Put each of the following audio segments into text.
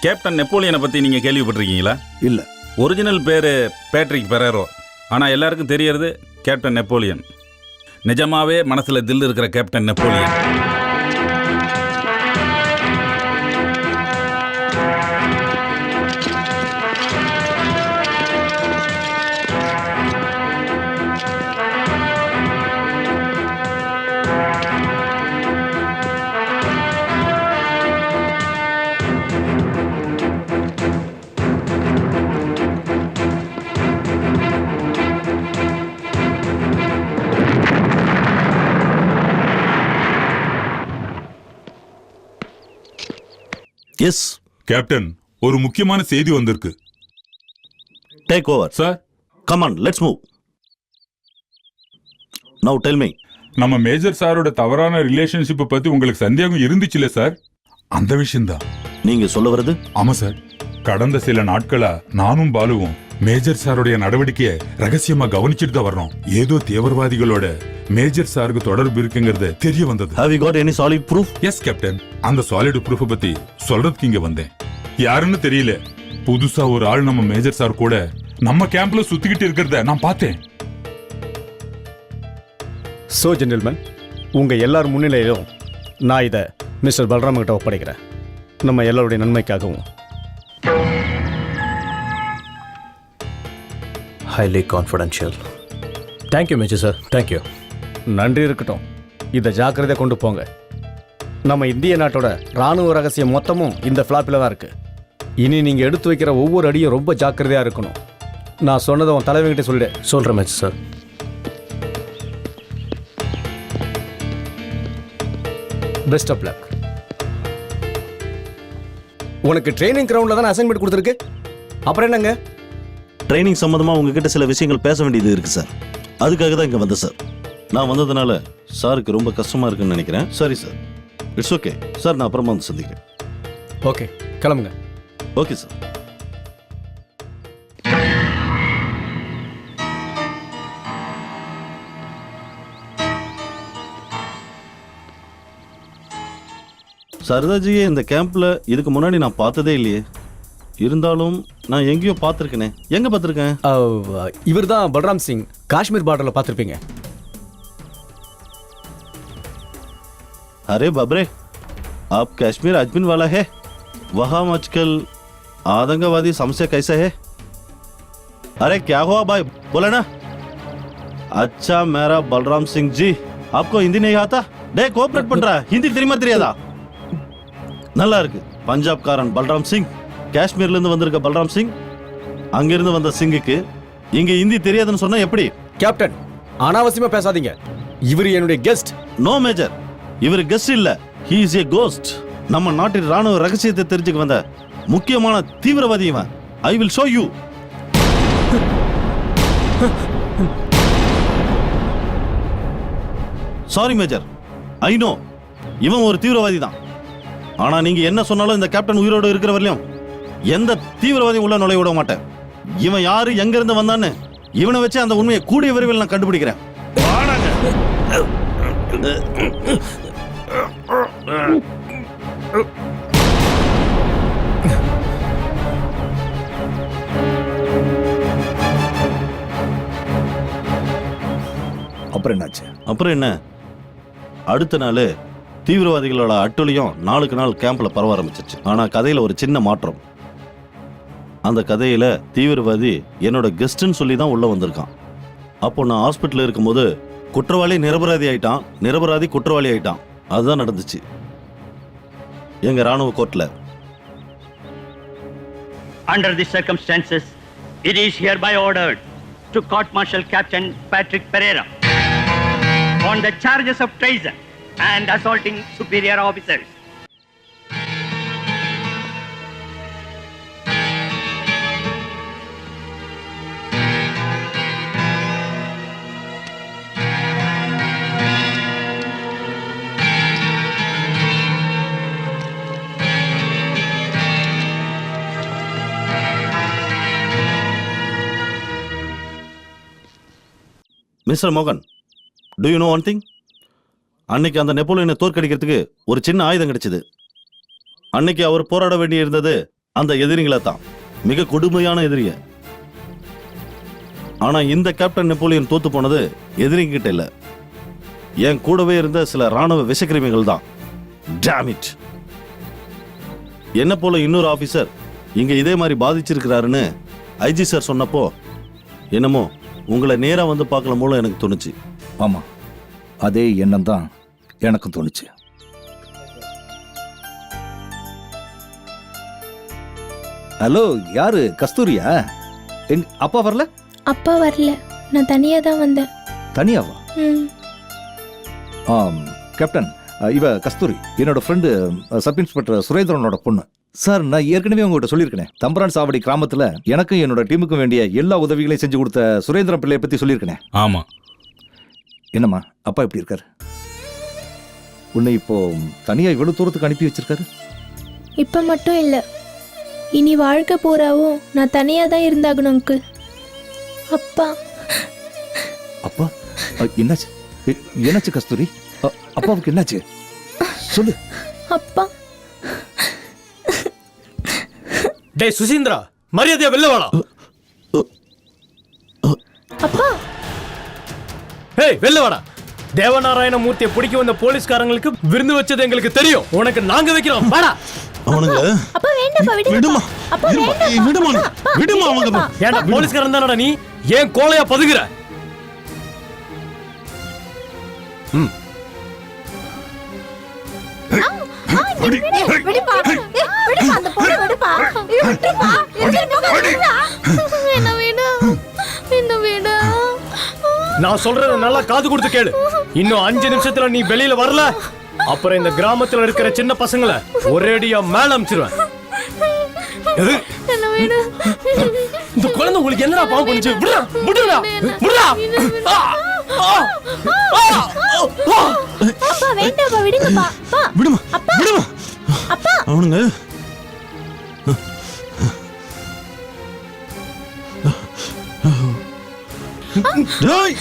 Captain நெப்போலியனை பற்றி நீங்கள் கேள்விப்பட்டிருக்கீங்களா? இல்லை. ஒரிஜினல் பேர் பேட்ரிக் பெரேரோ. ஆனால் எல்லாருக்கும் தெரியறது கேப்டன் நெப்போலியன். நிஜமாவே மனசில் தில் இருக்கிற கேப்டன் நெப்போலியன். எஸ் கேப்டன், ஒரு முக்கியமான செய்தி வந்திருக்கு. Take over sir, come on let's move. நவ டெல் மீ. நம்ம மேஜர் சாரோட தவறான ரிலேஷன்ஷிப்பை பத்தி உங்களுக்கு சந்தேகம் இருந்துச்சுல சார்? அந்த விஷயம்தான். நீங்க சொல்ல வருது? ஆமா சார். கடந்த சில நாட்களா நானும் பாலுவும் மேஜர் சாருடைய நடவடிக்கையை ரகசியமா கவனிச்சுட்டு தான் வர்றோம். ஏதோ தீவிரவாதிகளோட மேஜர் சாருக்கு தொடர்பு இருக்குங்கிறது தெரிய வந்தது. Have you got any solid proof? Yes captain. அந்த சாலிட் ப்ரூஃப் பத்தி சொல்றதுக்கு இங்க வந்தேன். யாருன்னு தெரியல, புதுசா ஒரு ஆள் நம்ம மேஜர் சார் கூட நம்ம கேம்ப்ல சுத்திக்கிட்டு இருக்கிறத நான் பார்த்தேன். ஸோ ஜென்டில்மேன், உங்கள் எல்லார் முன்னிலையிலும் நான் இதை மிஸ்டர் பல்ராம் கிட்ட ஒப்படைக்கிறேன். நம்ம எல்லாருடைய நன்மைக்காகவும். Highly confidential. Thank you major sir, thank you. நன்றி இருக்கட்டும். இதை ஜாக்கிரதையாக கொண்டு போங்க. நம்ம இந்திய நாட்டோட ராணுவ ரகசியம் மொத்தமும் இந்த ஃப்ளாப்பில் தான் இருக்குது. இனி நீங்கள் எடுத்து வைக்கிற ஒவ்வொரு அடியும் ரொம்ப ஜாக்கிரதையாக இருக்கணும். நான் சொன்னதை உன் தலைவங்கிட்ட சொல்லிடு. சொல்கிறேன் major sir. Best of luck. உனக்கு ட்ரைனிங் கிரவுண்டில் தான் அசைன்மெண்ட் கொடுத்துருக்கு. அப்புறம் என்னங்க? ட்ரைனிங் சம்பந்தமா உங்ககிட்ட சில விஷயங்கள் பேச வேண்டியது இருக்கு சார். அதுக்காக தான் இங்க வந்தேன் சார். நான் வந்ததுனால சாருக்கு ரொம்ப கஷ்டமா இருக்குன்னு நினைக்கிறேன். Sorry sir. It's okay sir. நான் அப்புறமா வந்து சந்திக்கிறேன். ஓகே, கிளம்புங்க. Okay sir. சரதாஜியே இந்த கேம்ப்ல இதுக்கு முன்னாடி நான் பார்த்ததே இல்லையே. இருந்தாலும் நான் எங்கேயோ பார்த்துருக்கேனே. எங்க பார்த்துருக்கேன்? இவர் தான் பல்ராம் சிங். காஷ்மீர் பார்டரில் பார்த்துருப்பீங்க. अरे बाबरे, आप कश्मीर आजमीन वाला है? वहाँ आजकल आतंकवादी समस्या कैसा है? अरे क्या हुआ भाई, बोला ना. अच्छा मेरा बलराम सिंह जी, आपको हिंदी नहीं आता? डे कोऑपरेट पड़ रहा है. हिंदी தெரியுமா தெரியாதா? நல்லா இருக்கு. பஞ்சாப்காரன் பல்ராம் சிங், காஷ்மீர்ல இருந்து வந்திருக்க பல்ராம் சிங், அங்க இருந்து வந்த சிங்குக்கு இங்க ஹிந்தி தெரியாதுன்னு சொன்னா எப்படி? கேப்டன், அனாவசியமா பேசாதீங்க. இவர் என்னுடைய கெஸ்ட். நோ மேஜர், இவர் கெஸ்ட் இல்ல, he is a ghost. நம்ம நாட்டின் ராணுவ ரகசியத்தை தெரிஞ்சுக்க வந்த முக்கியமான தீவிரவாதி இவன். I will show you. Sorry major, I know இவன் ஒரு தீவிரவாதி தான். ஆனா நீங்க என்ன சொன்னாலும் இந்த கேப்டன் உயிரோடு இருக்கிற வரையிலும் எந்த தீவிரவாதியும் உள்ள நுழைய விட மாட்டேன். இவன் யாரு, எங்க இருந்து வந்தான்னு இவனை வச்சு அந்த உண்மையை கூடிய விரைவில் நான் கண்டுபிடிக்கிறேன். அப்புறம் என்னாச்சு? அப்புறம் என்ன, அடுத்த நாள் தீவிரவாதிகளோட அட்டுழியம் நாளுக்கு நாள் கேம்ப்ல பரவ ஆரம்பிச்சிருச்சு. ஆனா கதையில ஒரு சின்ன மாற்றம். அந்த கதையில தீவிரவாதி என்னோட கெஸ்ட்னு சொல்லி தான் உள்ள வந்திருக்கான். அப்போ நான் ஹாஸ்பிட்டல் இருக்கும்போது குற்றவாளி நிரபராதி ஆயிட்டான், நிரபராதி குற்றவாளி ஆயிட்டான். அதுதான் நடந்துச்சு எங்க ராணுவ கோர்ட்ல. Under the circumstances, it is hereby ordered to court-martial Captain Patrick Pereira on the charges of treason and assaulting superior officers. Mister மோகன், do you know one thing? அன்னைக்கு அந்த நெப்போலியனை தோற்கடிக்கிறதுக்கு ஒரு சின்ன ஆயுதம் கிடைச்சது. அன்னைக்கு அவர் போராட வேண்டி இருந்தது அந்த எதிரிகளை தான், மிக கொடுமையான எதிரிய. ஆனா இந்த கேப்டன் நெப்போலியன் தோத்து போனது எதிரிங்கிட்ட இல்ல, என் கூடவே இருந்த சில ராணுவ விஷக்கிருமிகள் தான். Damn it. என்ன போல இன்னொரு ஆபீசர் இங்க இதே மாதிரி பாதிச்சிருக்கிறாருன்னு ஐஜி சார் சொன்னப்போ என்னமோ உங்களை நேரா வந்து பார்க்கல மூலம் எனக்கு தோணுச்சு. ஆமா, அதே எண்ணம் தான் எனக்கும் தோணுச்சு. ஹலோ, யாரு? கஸ்தூரியா? எங்க அப்பா வரல? அப்பா வரல, நான் தனியா தான் வந்தேன். தனியாவா? ம். கேப்டன், இவ கஸ்தூரி என்னோட ஃப்ரெண்டு சப் இன்ஸ்பெக்டர் சுரேந்திரனோட பொண்ணு. சார், நான் ஏற்கனவே உங்ககிட்ட சொல்லியிருக்கேன், தம்பரான் சாவடி கிராமத்துல எனக்கும் என்னோட டீமுக்கும் வேண்டிய எல்லா உதவிகளையும் செஞ்சு கொடுத்த சுரேந்திரன் பிள்ளையை பத்தி சொல்லியிருக்கேன். ஆமா. என்னம்மா, அப்பா எப்படி இருக்காரு? உன்னை இப்போ தனியா இவ்வளவு தூரத்துக்கு அனுப்பி வச்சிருக்காரு? இப்ப மட்டும் இல்ல, இனி வாழ்க்கை பூராவும் நான் தனியா தான் இருந்தாகணும் அங்கிள். அப்பா அப்பா என்னாச்சு? என்னாச்சு கஸ்தூரி? அப்பாவுக்கு என்னாச்சு? சொல்லு. அப்பா டேய் சுசீந்திரா, மரியாதையா வெளில வாடா. அப்பா ஏய் வெளில வாடா. தேவநாராயண மூர்த்தியை பிடிக்க வந்த போலீஸ்காரங்களுக்கு விருந்து வச்சது எங்களுக்கு தெரியும். உனக்கு நாங்க வைக்கிறோம். வாடா. அவனுங்க அப்பா வேண்டாம்ப்பா, விடுமா, அப்பா விடுமா, விடுமா, அவங்க ஏன்டா போலீஸ்காரன் தானடா நீ? ஏன் கோலையா பதுங்குற? விடுப்பா, அந்த பொண்ணு விடுப்பா, விட்டுப்பா, என்ன விடு, என்ன விடு. நான் சொல்றத நல்லா காது கொடுத்து கேளு. இன்னும் 5 நிமிஷத்துல நீ வெளியில வரல, அப்புறம் இந்த கிராமத்துல இருக்கிற சின்ன பசங்களை ஒரேடியா மேல அமிச்சிருவேன். என்ன விடு. இந்த குழந்தை உங்களுக்கு என்னடா பாவம் பண்ணுச்சு? விடுடா, விடுடா, விடுடா. அப்பா வேண்டாம்ப்பா, விடுங்கப்பா. அப்பா விடுமா, விடுமா. அப்பா அவனுங்க டேய்,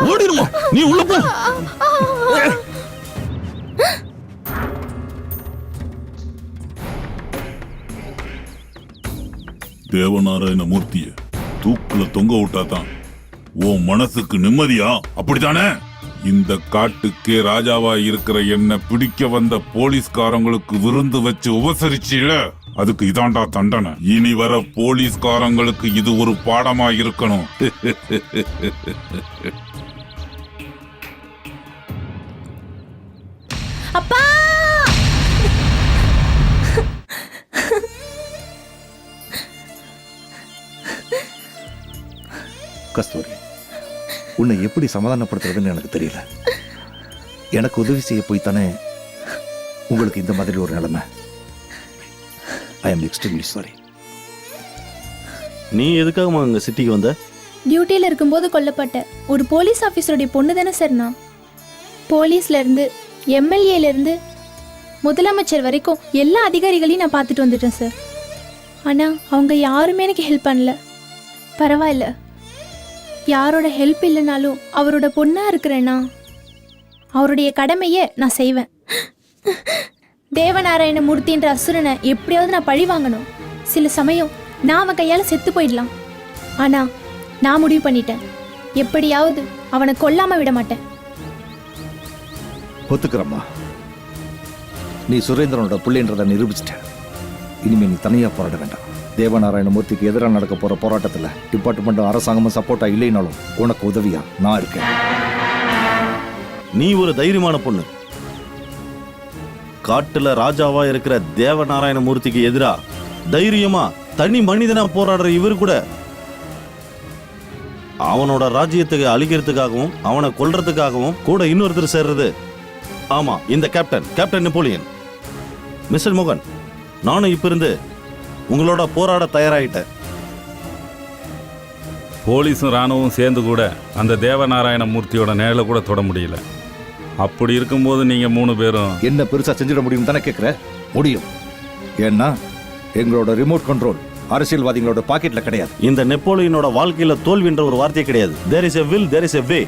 ஓடிடுமா, நீ உள்ள போ. தேவநாராயண மூர்த்திய தூக்குல தொங்க விட்டாதான் உன் மனசுக்கு நிம்மதியா? அப்படித்தானே? இந்த காட்டுக்கே ராஜாவா இருக்கிற என்ன பிடிக்க வந்த போலீஸ்காரங்களுக்கு விருந்து வச்சு உபசரிச்சில, அதுக்கு இதாண்டா தண்டனை. இனி வர போலீஸ்காரங்களுக்கு இது ஒரு பாடமா இருக்கணும். அப்பா கஸ்தூரி, உன்னை எப்படி சமாதானப்படுத்துறதுன்னு எனக்கு தெரியல. எனக்கு உதவி செய்ய போய் தானே உங்களுக்கு இந்த மாதிரி ஒரு நிலைமை. I am extremely sorry. நீ எதுக்காகமா அங்க சிட்டிக்கு வந்த? டியூட்டியில் இருக்கும்போது கொல்லப்பட்ட ஒரு போலீஸ் ஆஃபீஸருடைய பொண்ணு தானே சார் நான். போலீஸ்ல இருந்து எம்எல்ஏல இருந்து முதலமைச்சர் வரைக்கும் எல்லா அதிகாரிகளையும் நான் பார்த்துட்டு வந்துட்டேன் சார். ஆனால் அவங்க யாருமே எனக்கு ஹெல்ப் பண்ணல. பரவாயில்ல, யாரோட ஹெல்ப் இல்லைனாலும் அவரோட பொண்ணாக இருக்கிறேன்னா அவருடைய கடமையை நான் செய்வேன். தேவநாராயண மூர்த்தின்ற அசுரனை எப்படியாவது நான் பழி வாங்கணும். சில சமயம் நான் அவன் கையால் செத்து போயிடலாம். ஆனால் நான் முடிவு பண்ணிட்டேன், எப்படியாவது அவனை கொல்லாமல் விட மாட்டேன். ஒத்துக்கிறம்மா, நீ சுரேந்திரனோட பிள்ளைன்றதை நிரூபிச்சிட்ட. இனிமே நீ தனியா போராட வேண்டாம். தேவநாராயண மூர்த்திக்கு எதிராக நடக்க போற போராட்டத்தில் டிபார்ட்மெண்ட்டும் அரசாங்கமும் சப்போர்ட்டா இல்லைனாலும் உனக்கு உதவியா நான் இருக்கேன். நீ ஒரு தைரியமான பொண்ணு. காட்டுல ராஜாவா இருக்கிற தேவநாராயண மூர்த்திக்கு எதிரா தைரியமா தனி மனிதனா போராடுற இவரு கூட அவனோட ராஜ்யத்துக்கு அழிக்கிறதுக்காகவும் அவனை கொல்றதுக்காகவும் கூட இன்னொருத்தர் சேர்றது. ஆமா, இந்த கேப்டன் நெப்போலியன். மிஸ்டர் மோகன், நானும் இப்ப இருந்து உங்களோட போராட தயாராயிட்டேன். போலீஸும் ராணுவம் சேர்ந்து கூட அந்த தேவநாராயண மூர்த்தியோட நேரில் கூட தொட முடியல. அப்படி இருக்கும்போது நீங்கள் 3 பேரும் என்ன பெருசா செஞ்சிட முடியும் தானே கேட்குற? முடியும். ஏன்னா எங்களோட ரிமோட் கண்ட்ரோல் அரசியல்வாதிகளோட பாக்கெட்ல கிடையாது. இந்த நெப்போலியனோட வாழ்க்கையில தோல்வின்ற ஒரு வார்த்தை கிடையாது. There is a will, there is a way.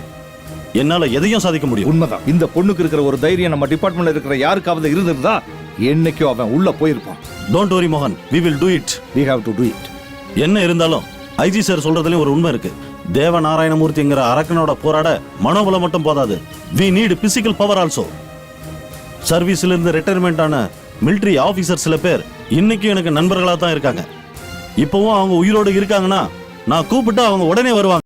என்னால எதையும் சாதிக்க முடியும். உண்மைதான். இந்த பொண்ணுக்கு இருக்கிற ஒரு தைரியம் நம்ம டிபார்ட்மெண்ட்ல இருக்கிற யாருக்காவது இருந்திருந்தா என்னைக்கோ அவன் உள்ள போயிருப்பான். டோன்ட் வரி மோகன், we will do it. we have to do it. என்ன இருந்தாலும் ஐஜி சார் சொல்றதுலயும் ஒரு உண்மை இருக்கு. தேவநாராயணமூர்த்திங்கிற அரக்கனோட போராட மனோபலம் மட்டும் போதாது. we need physical power also. சர்வீஸ்ல இருந்து ரிட்டையர்மெண்ட் ஆன மிலிட்டரி ஆபீசர் சில பேர் இன்னைக்கு எனக்கு நண்பர்களா தான் இருக்காங்க. இப்பவும் அவங்க உயிரோடு இருக்காங்கன்னா நான் கூப்பிட்டா அவங்க உடனே வருவாங்க.